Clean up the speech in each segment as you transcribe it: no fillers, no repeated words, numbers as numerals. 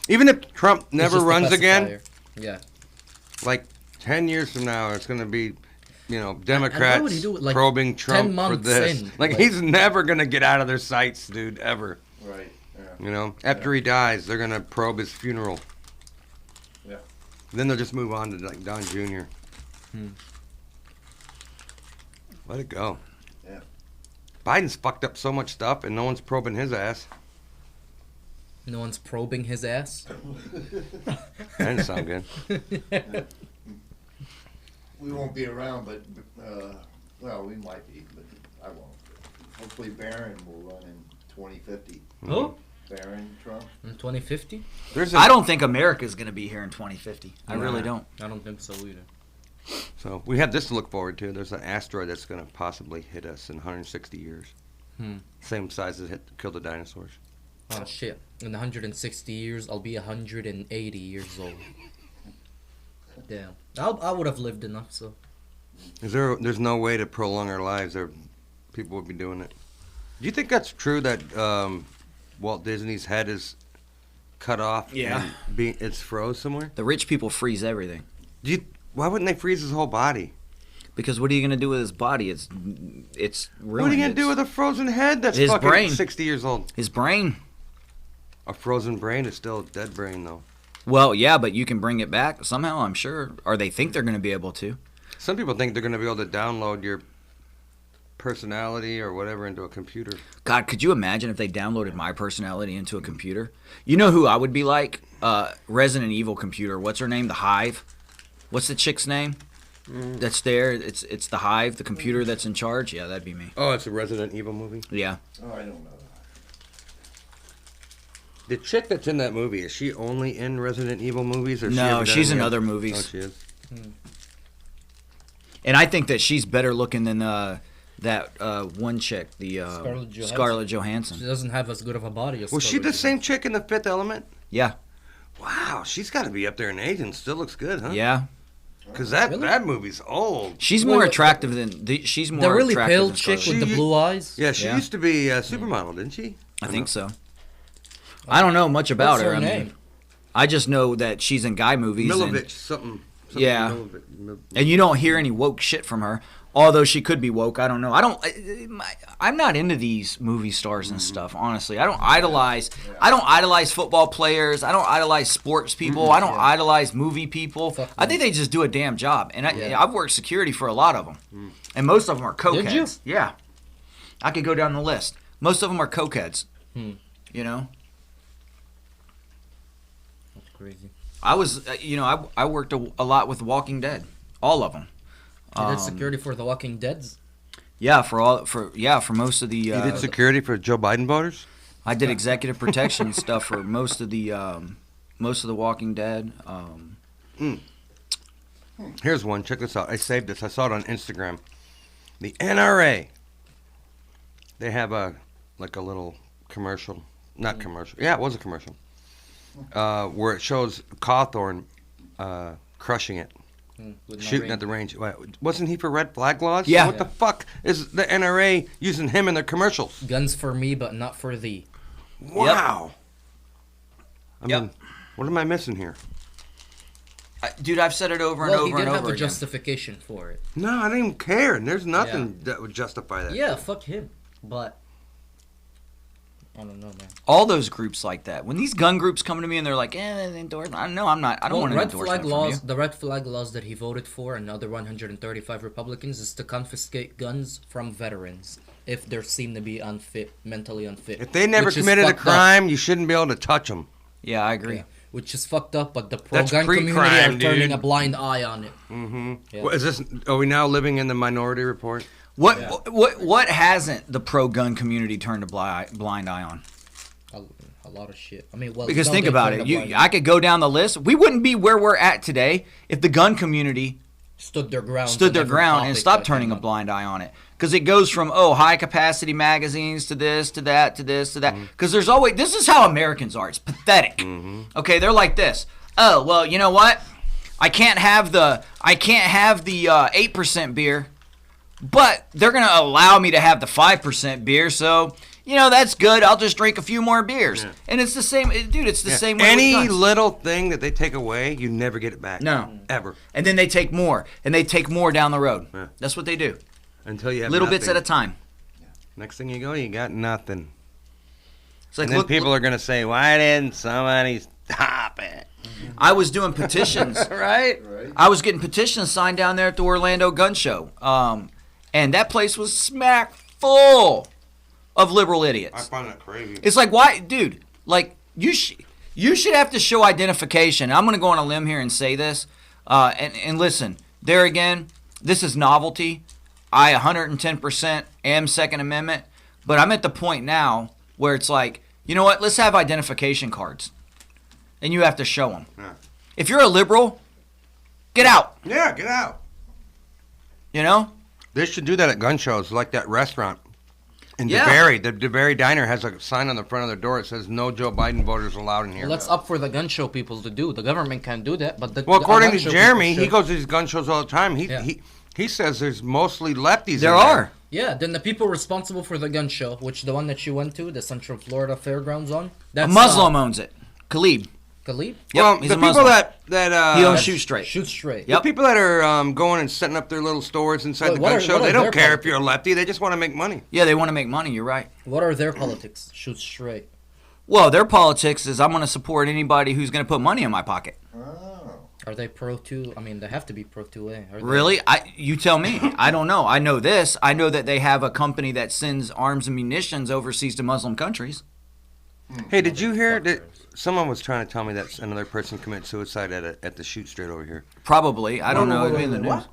Even if Trump never runs again, yeah, like 10 years from now, it's going to be, Democrats why would he do it, like, probing 10 Trump for months this. in? Like, he's never going to get out of their sights, dude, ever. Right. Yeah. After he dies, they're going to probe his funeral. Yeah. Then they'll just move on to, like, Don Jr. Let it go. Yeah. Biden's fucked up so much stuff, and no one's probing his ass. No one's probing his ass. That didn't sound good. We won't be around, but well, we might be, but I won't. Hopefully, Barron will run in 2050. Who? Barron Trump. In 2050? I don't think America's going to be here in 2050. I really don't. I don't think so either. So we have this to look forward to. There's an asteroid that's going to possibly hit us in 160 years. Same size as killed the dinosaurs. Oh shit! In 160 years, I'll be 180 years old. Damn, I would have lived enough. So, There's no way to prolong our lives, or people would be doing it. Do you think that's true that Walt Disney's head is cut off? Yeah. And it's froze somewhere. The rich people freeze everything. Why wouldn't they freeze his whole body? Because what are you going to do with his body? It's ruined. What are you going to do with a frozen head that's his fucking brain. 60 years old? His brain. A frozen brain is still a dead brain, though. Well, yeah, but you can bring it back somehow, I'm sure. Or they think they're going to be able to. Some people think they're going to be able to download your personality or whatever into a computer. God, could you imagine if they downloaded my personality into a computer? You know who I would be like? Resident Evil computer. What's her name? The Hive. What's the chick's name? That's there. It's the Hive, the computer that's in charge. Yeah, that'd be me. Oh, it's a Resident Evil movie? Yeah. Oh, I don't know. The chick that's in that movie, is she only in Resident Evil movies? Or No, she's in other movies. Oh, she is? And I think that she's better looking than that one chick, the Scarlett Johansson. She doesn't have as good of a body as Was she the same chick in The Fifth Element? Yeah. Wow, she's got to be up there in age and still looks good, huh? Yeah. Because that movie's old. She's more attractive than she's more. The really attractive pale than chick Scarlett. with the blue eyes. Yeah, she used to be a supermodel, didn't she? I think so. I don't know much about What's her. her I mean, name? I just know that she's in guy movies. Milovich, something. Yeah. Milovich. And you don't hear any woke shit from her. Although she could be woke, I don't know. I'm not into these movie stars and stuff. Honestly, I don't idolize. I don't idolize football players. I don't idolize sports people. I don't idolize movie people. I think they just do a damn job. And I've worked security for a lot of them, and most of them are cokeheads. Did you? Yeah, I could go down the list. Most of them are cokeheads. You know. That's crazy. I was, I worked a lot with Walking Dead. All of them. You did security for the Walking Deads? Yeah, for most of the. You did security for Joe Biden voters? I did executive protection stuff for most of the Walking Dead. Here's one. Check this out. I saved this. I saw it on Instagram. The NRA. They have a little commercial. Not commercial. Yeah, it was a commercial. Where it shows Cawthorn crushing it. Shooting at the range. Wasn't he for red flag laws? Yeah. So what the fuck is the NRA using him in their commercials? Guns for me, but not for thee. Wow. I mean, what am I missing here? Dude, I've said it over and over and over Well, he did have a again. justification for it. No, I don't even care. And there's nothing that would justify that. Yeah, fuck him. But I don't know, man. All those groups like that. When these gun groups come to me and they're like, endorsement. I'm not. I don't want an endorsement from you. The red flag laws that he voted for, and other 135 Republicans, is to confiscate guns from veterans if they seem to be mentally unfit. If they never committed a crime, you shouldn't be able to touch them. Yeah, I agree. Yeah, which is fucked up, but the pro-gun community are turning a blind eye on it. Mm-hmm. Yeah. What, is this? Are we now living in the Minority Report? What hasn't the pro-gun community turned a blind eye on? A lot of shit. I mean, well, because think about it. I could go down the list. We wouldn't be where we're at today if the gun community stood their ground and stopped turning a blind eye on it. Because it goes from high capacity magazines to this to that to this to that. Because there's always this is how Americans are. It's pathetic. Okay, they're like this. Oh well, you know what? I can't have the 8% beer, but they're gonna allow me to have the 5% beer. So that's good. I'll just drink a few more beers. Yeah. And it's the same, dude. It's the same way. Any with guns. little thing that they take away, you never get it back. No. Ever. And then they take more, and they take more down the road. Yeah. That's what they do. Until you have Little bits at nothing. a time. Next thing you go, you got nothing. It's like, And then look, people are going to say, why didn't somebody stop it? I was doing petitions. Right? Right? I was getting petitions signed down there at the Orlando Gun Show. And that place was smack full of liberal I idiots. find that crazy. It's like, why, dude, like, you should have to show identification. I'm going to go on a limb here and say this. And listen, there again, this is novelty. I 110% am Second Amendment. But I'm at the point now where it's like, you know what, let's have identification cards. And you have to show them. Yeah. If you're a liberal, get out, Yeah, get out. you know? They should do that at gun shows, like that restaurant in Yeah. DeBerry. The DeBerry Diner has a sign on the front of their door that says, no Joe Biden voters allowed in here. Well, that's up for the gun show people to do. The government can't do that, but the Well, the according gun to show Jeremy, people he should. goes to these gun shows all the time. Yeah. He says there's mostly lefties There in are. Yeah, then the people responsible for the gun show, which the one that you went to, the Central Florida Fairgrounds on, A that's Muslim owns it. Khalid. Khalid. Yep, Well, he's the a people Muslim. that He owns the Shoot Straight. Shoot straight. Yep. people that are going and setting up their little stores inside Wait, the what gun are- show, what are they don't their care if politics? you're a lefty. They just want to make money. Yeah, they want to make money. You're right. What are their politics? Shoot straight. Well, their politics is I'm going to support anybody who's going to put money in my pocket. Oh. Are they pro 2? I mean, they have to be pro 2A. Are they? Really? You tell me. I don't know. I know this. I know that they have a company that sends arms and munitions overseas to Muslim countries. Hey, did you hear that someone was trying to tell me that another person committed suicide at the Shoot Straight over here? Probably. I don't know. Wait, It'd be in the news. what?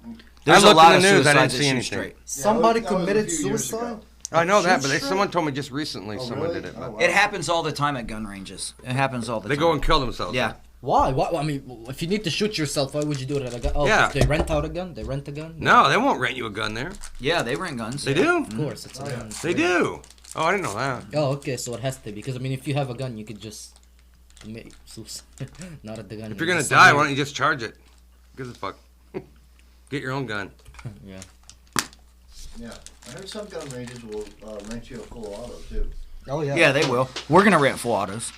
There's I a looked lot in of the news, I didn't suicides see at Shoot anything. Straight. Somebody that was a committed few years suicide? ago. I know that, Shoot but Straight? someone told me just recently Oh, someone really? did it. Oh, But wow. It happens all the time at gun ranges. It happens all the they time. go and kill themselves. Yeah. Why? Why? I mean, if you need to shoot yourself, why would you do it at a gun? Oh, Yeah. 'cause they rent out a gun? They rent a gun? No, they won't rent you a gun there. Yeah, they rent guns. They do. Of course, it's a gun. They do. Oh, I didn't know that. Oh, okay, so it has to be. Because, I mean, if you have a gun, you could just commit suicide. Not at the gun. If you're gonna die, why don't you just charge it? Gives a fuck. Get your own gun. Yeah. Yeah. I heard some gun ranges will rent you a full auto too. Oh yeah. Yeah, they will. We're going to rent full autos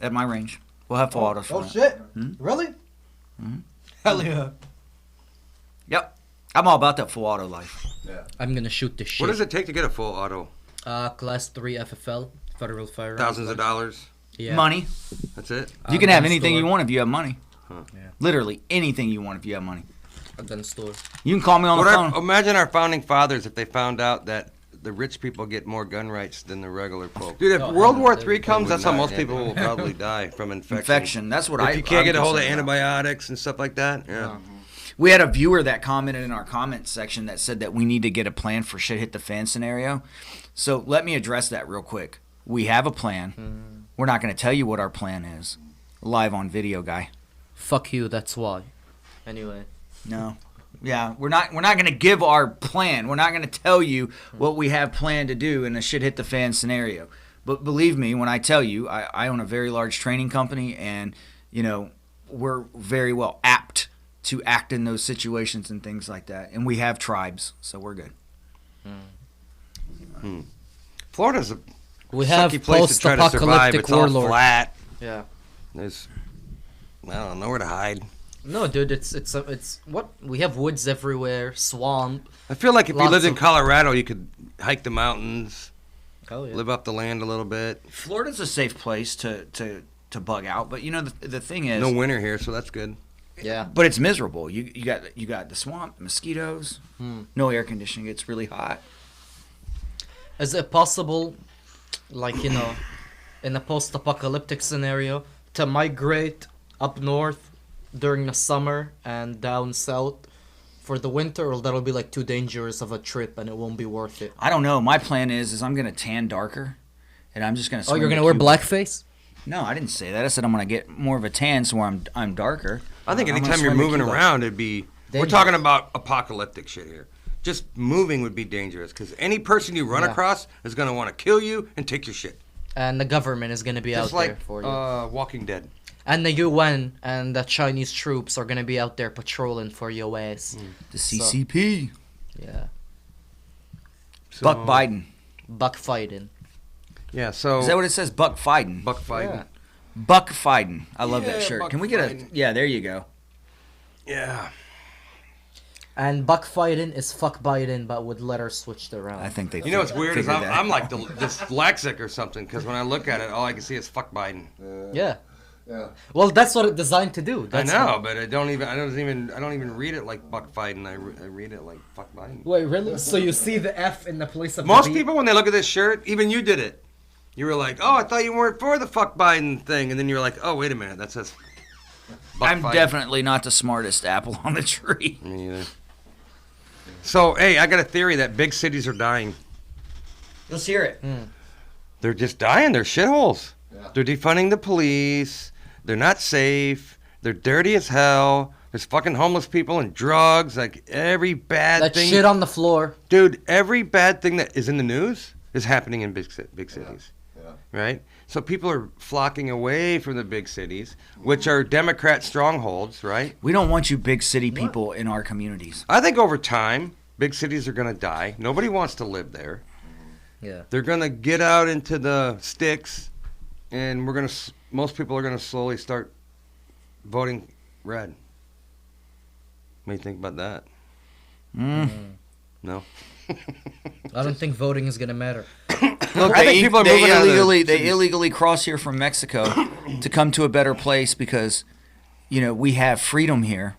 at my range. We'll have full autos for Oh rent. shit. Hmm? Really? Mhm. Hell yeah. Yep. I'm all about that full auto life. Yeah. I'm gonna shoot the shit. What does it take to get a full auto? Class 3 FFL, Federal Firearms. Thousands of dollars. Yeah. Money. That's it. You can have gun anything store. you want if you have money. Huh. Yeah. Literally anything you want if you have money. A gun store. You can call me on the What phone. imagine our founding fathers if they found out that the rich people get more gun rights than the regular folk. Dude, if Oh, World hell, War they III would comes, that's how not, most yeah. people will probably die from infection. Infection. That's what If I. you can't I'm get a hold of concerned about. antibiotics and stuff like that, yeah. We had a viewer that commented in our comments section that said that we need to get a plan for shit hit the fan scenario. So let me address that real quick. We have a plan. We're not going to tell you what our plan is. Live on video, guy. Fuck you, that's why. Anyway. No. Yeah, we're not going to give our plan. We're not going to tell you what we have planned to do in a shit hit the fan scenario. But believe me when I tell you, I own a very large training company, and you know we're very well apt to act in those situations and things like that. And we have tribes, so we're good. Florida's a We have sucky place to try to survive. post-apocalyptic It's all warlord. flat. Yeah. There's, I don't know, nowhere to hide. No, dude, it's what we have woods everywhere, swamp. I feel like if you Lots lived in of- Colorado, you could hike the mountains, Oh yeah. live off the land a little bit. Florida's a safe place to bug out, but you know the thing is, No winter here, so that's good. Yeah. but it's miserable. You got the swamp, mosquitoes, no air conditioning. It's really hot. Is it possible, like, you know, in a post-apocalyptic scenario, to migrate up north during the summer and down south for the winter, or that'll be like too dangerous of a trip and it won't be worth it? I don't know. My plan is I'm gonna tan darker, and I'm just gonna. Oh, you're swim gonna to wear Cuba. blackface? No, I didn't say that. I said I'm gonna get more of a tan, so I'm darker. I think I'm gonna anytime you're swim to moving Cuba. around, it'd be. We're Dangerous. talking about apocalyptic shit here. Just moving would be dangerous because any person you run Yeah. across is going to want to kill you and take your shit. And the government is gonna be Just out like there for you. Walking Dead. And the UN and the Chinese troops are gonna be out there patrolling for your ass. The CCP. Yeah. So, Buck Biden. Buck fighting. Yeah. So Is that what it says? Buck Fiden. Buck Fiden. Yeah. Buck Fiden. I love that Yeah, shirt. Buck Can we get Fiden. Yeah, there you go. Yeah. And Buck Biden is fuck Biden, but with letters switched around. I think they. You know what's weird is figured that I'm like out. dyslexic or something because when I look at it, all I can see is fuck Biden. Yeah. Yeah. Well, that's what it's designed to do. That's I know, but I don't even read it like Buck Biden. I read it like fuck Biden. Wait, really? So you see the F in the place of Most the B? people, when they look at this shirt, even you did it. You were like, "Oh, I thought you weren't for the fuck Biden thing," and then you were like, "Oh, wait a minute, that says." Buck I'm Biden. definitely not the smartest apple on the tree. Me either. So, hey, I got a theory that big cities are dying. Let's hear it. They're just dying. They're shitholes. Yeah. They're defunding the police. They're not safe. They're dirty as hell. There's fucking homeless people and drugs. Like every bad That thing. shit on the floor. Dude, every bad thing that is in the news is happening in big cities. Yeah. Right? So people are flocking away from the big cities, which are Democrat strongholds, right? We don't want you big city people in our communities. I think over time, big cities are going to die. Nobody wants to live there. Yeah. They're going to get out into the sticks, and most people are going to slowly start voting red. What do you think about that? No? I don't think voting is gonna matter. Look, I think people are moving out of the they cities. illegally cross here from Mexico to come to a better place because, we have freedom here.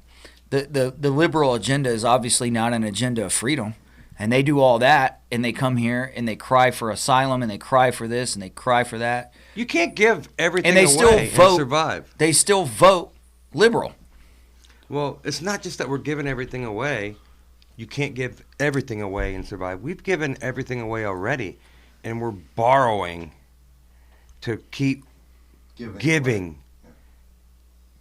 The liberal agenda is obviously not an agenda of freedom, and they do all that, and they come here and they cry for asylum, and they cry for this, and they cry for that, You can't give everything and they away still and vote. survive. They still vote liberal. Well, it's not just that we're giving everything away. You can't give everything away and survive. We've given everything away already, and we're borrowing to keep giving.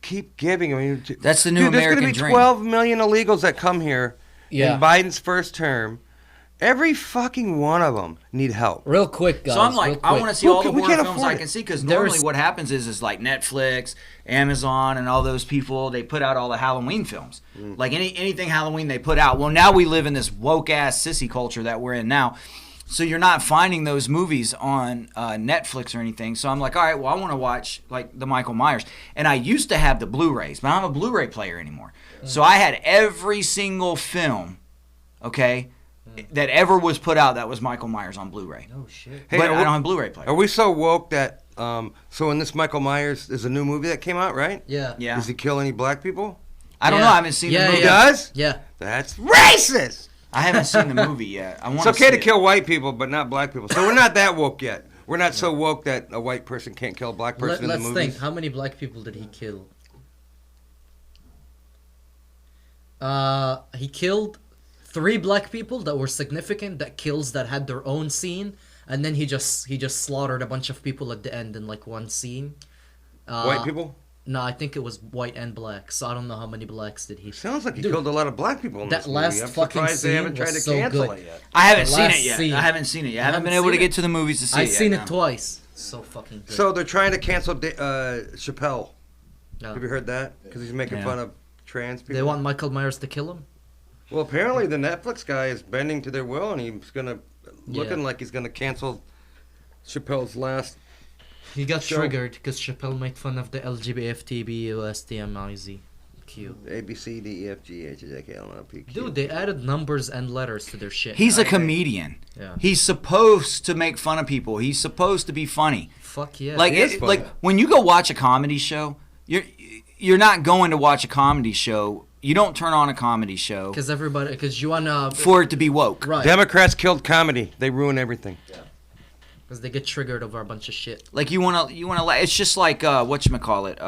Keep giving. I mean, That's the new dude, American there's dream. going to be 12 million illegals that come here Yeah. in Biden's first term. Every fucking one of them need help. Real quick, guys. So I'm real like, I quick. want to see all the We horror can't films afford I it. can see because There's- normally what happens is like Netflix, Amazon, and all those people, they put out all the Halloween films. Like anything Halloween they put out. Well, now we live in this woke ass sissy culture that we're in now. So you're not finding those movies on Netflix or anything. So I'm like, all right, well, I want to watch like the Michael Myers. And I used to have the Blu-rays, but I'm a Blu-ray player anymore. So I had every single film, okay, that ever was put out that was Michael Myers on Blu-ray. Oh shit. Hey, But are I we- don't have a Blu-ray player. Are we so woke that so in this Michael Myers there's a new movie that came out, right? Yeah. Yeah. Does he kill any black people? I don't Yeah. know. I haven't seen Yeah, the movie. He does? Yeah. That's racist. I haven't seen the movie yet. I want It's to okay see to it. kill white people, but not black people. So we're not that woke yet. We're not so woke that a white person can't kill a black person in Let's the think. movies. How many black people did he kill? He killed 3 black people that were significant. That had their own scene, and then he just slaughtered a bunch of people at the end in like one scene. White people? No, I think it was white and black. So I don't know how many blacks did he. Sounds like he Dude, killed a lot of black people in that this movie. last I'm fucking surprised they haven't scene tried was to so cancel good. it yet. I haven't The seen last it yet. scene. I haven't seen it yet. I haven't been haven't able to seen get to the movies to see it I've yet, seen no. it twice. So fucking good. So they're trying to cancel Chappelle. No. Have you heard that? Because he's making Yeah. fun of trans people. They want Michael Myers to kill him? Well, apparently the Netflix guy is bending to their will, and he's looking like he's gonna cancel Chappelle's last. He got So- triggered because Chappelle made fun of the LGBTQSTMIZ. A B C D E F G H I J K L M N O P Q. Dude, they added numbers and letters to their shit. He's a I think- comedian. Yeah. He's supposed to make fun of people. He's supposed to be funny. Fuck yeah. Like He is funny. like when you go watch a comedy show, you're not going to watch a comedy show. You don't turn on a comedy show because you wanna for it to be woke. right Democrats killed comedy. They ruin everything. because they get triggered over a bunch of shit. Like you want to it's just like whatchamacallit,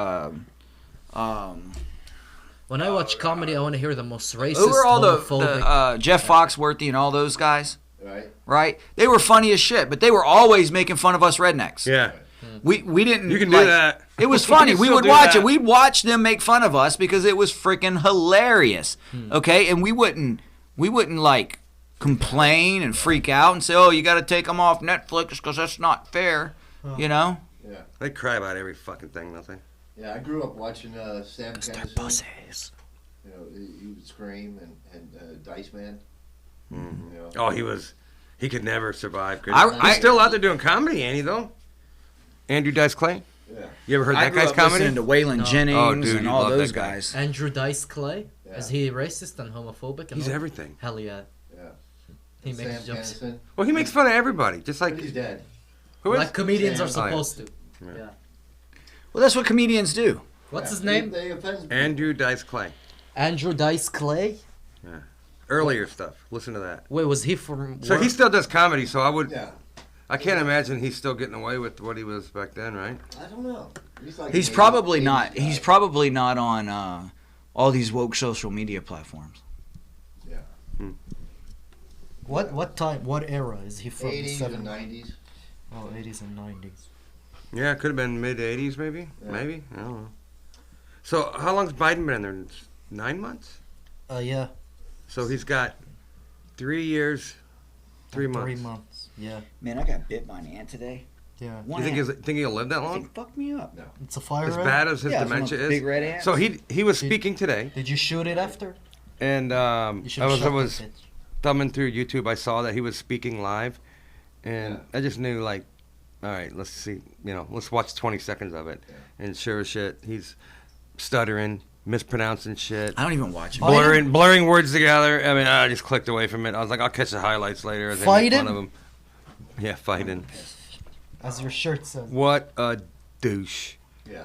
When I watch comedy, I want to hear the most racist, who were all the homophobic. Jeff Foxworthy and all those guys, Right? right? They were funny as shit, but they were always making fun of us rednecks. Yeah, We didn't. you can do like, that. It was You funny. can We still would do watch that. it. We'd watch them make fun of us because it was freaking hilarious. Okay, and we wouldn't like complain and freak out and say, "Oh, you got to take them off Netflix because that's not fair." You know? Yeah. They cry about every fucking thing, don't they? Yeah, I grew up watching Sam Kinison. You know, he would scream and Dice Man. You know. Oh, He could never survive. Could I- He's still out there doing comedy, ain't he, though? Andrew Dice Clay? Yeah. You ever heard I that grew guy's up comedy? listening to Waylon No. Jennings Oh, dude, and you all love those that guy. guys. Andrew Dice Clay? Yeah. Is he racist and homophobic? And He's all? everything. Hell yeah. Yeah. He Sam makes jokes. Kinison, Well, he makes fun of everybody, just but like he's dead. who is? Like comedians are Sam- Oh, yeah. supposed to. Yeah. Yeah. Well, that's what comedians do. What's Yeah. his name? They offend people. Andrew Dice Clay. Andrew Dice Clay? Earlier stuff. Listen to that. Wait, was he from... So he still does comedy. So Yeah. I can't imagine he's still getting away with what he was back then, right? I don't know. He's like He's an probably 80s not. guy. He's probably not on all these woke social media platforms. Yeah. What time, what era is he from? 80s The and 70s? 90s. Oh, 80s and 90s. Yeah, it could have been mid '80s, maybe. Yeah. Maybe I don't know. So how long's Biden been in there? 9 months. Yeah. So he's got 3 years, 3 months. 3 months. Yeah. Man, I got bit by an ant today. Yeah. You think he'll live that long? Fuck me up. It's a fire As ant? bad as his Yeah, it's one of dementia those is. big red ants. So he was speaking today, Did you shoot it after? and You I should have was shot it. thumbing through YouTube. I saw that he was speaking live, and Yeah. I just knew like, all right, let's see, let's watch 20 seconds of it. Yeah. And sure as shit, he's stuttering, mispronouncing shit. I don't even watch him. Blurring words together. I mean, I just clicked away from it. I was like, I'll catch the highlights later. as they make Fighting? fun of him. Yeah, fighting. As your shirt says. What a douche. Yeah.